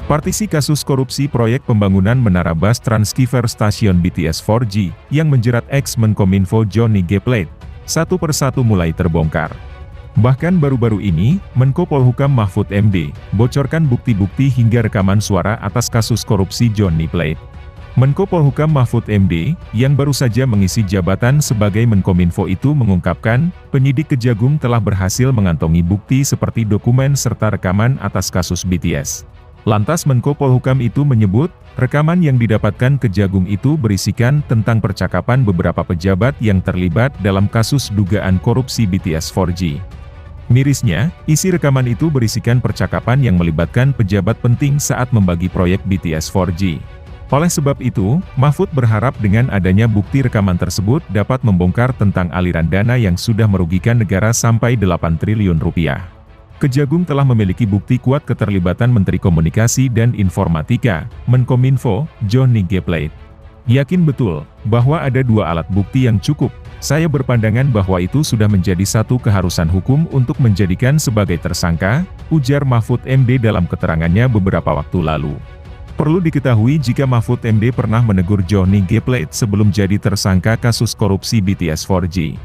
Partisi kasus korupsi proyek pembangunan menara bus transceiver stasiun BTS 4G yang menjerat ex-Menkominfo Johnny G. Plate, satu persatu mulai terbongkar. Bahkan baru-baru ini, Menko Polhukam Mahfud MD, bocorkan bukti-bukti hingga rekaman suara atas kasus korupsi Johnny Plate. Menko Polhukam Mahfud MD, yang baru saja mengisi jabatan sebagai Menkominfo itu mengungkapkan, penyidik Kejagung telah berhasil mengantongi bukti seperti dokumen serta rekaman atas kasus BTS. Lantas Menko Polhukam itu menyebut, rekaman yang didapatkan Kejagung itu berisikan tentang percakapan beberapa pejabat yang terlibat dalam kasus dugaan korupsi BTS 4G. Mirisnya, isi rekaman itu berisikan percakapan yang melibatkan pejabat penting saat membagi proyek BTS 4G. Oleh sebab itu, Mahfud berharap dengan adanya bukti rekaman tersebut dapat membongkar tentang aliran dana yang sudah merugikan negara sampai 8 triliun rupiah. Kejagung telah memiliki bukti kuat keterlibatan Menteri Komunikasi dan Informatika, Menkominfo, Johnny G. Plate. Yakin betul, bahwa ada dua alat bukti yang cukup. Saya berpandangan bahwa itu sudah menjadi satu keharusan hukum untuk menjadikan sebagai tersangka, ujar Mahfud MD dalam keterangannya beberapa waktu lalu. Perlu diketahui jika Mahfud MD pernah menegur Johnny G. Plate sebelum jadi tersangka kasus korupsi BTS 4G.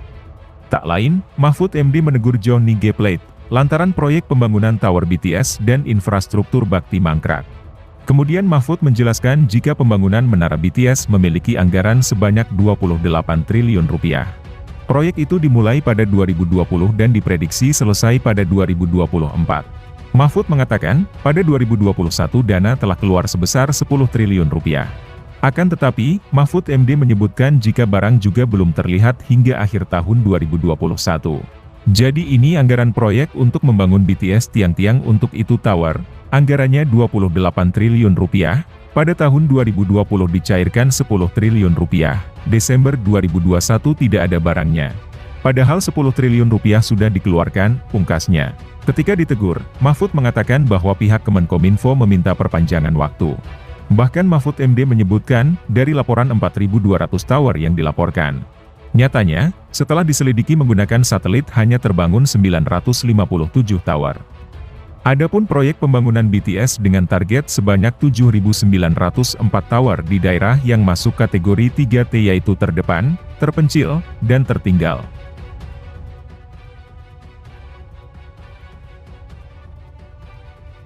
Tak lain, Mahfud MD menegur Johnny G. Plate lantaran proyek pembangunan tower BTS dan infrastruktur bakti mangkrak. Kemudian Mahfud menjelaskan jika pembangunan menara BTS memiliki anggaran sebanyak 28 triliun rupiah. Proyek itu dimulai pada 2020 dan diprediksi selesai pada 2024. Mahfud mengatakan, pada 2021 dana telah keluar sebesar 10 triliun rupiah. Akan tetapi, Mahfud MD menyebutkan jika barang juga belum terlihat hingga akhir tahun 2021. Jadi ini anggaran proyek untuk membangun BTS tiang-tiang untuk itu tower, anggarannya 28 triliun rupiah, pada tahun 2020 dicairkan 10 triliun rupiah, Desember 2021 tidak ada barangnya. Padahal 10 triliun rupiah sudah dikeluarkan, pungkasnya. Ketika ditegur, Mahfud mengatakan bahwa pihak Kemenkominfo meminta perpanjangan waktu. Bahkan Mahfud MD menyebutkan, dari laporan 4.200 tower yang dilaporkan. Nyatanya, setelah diselidiki menggunakan satelit hanya terbangun 957 tower. Adapun proyek pembangunan BTS dengan target sebanyak 7.904 tower di daerah yang masuk kategori 3T yaitu terdepan, terpencil, dan tertinggal.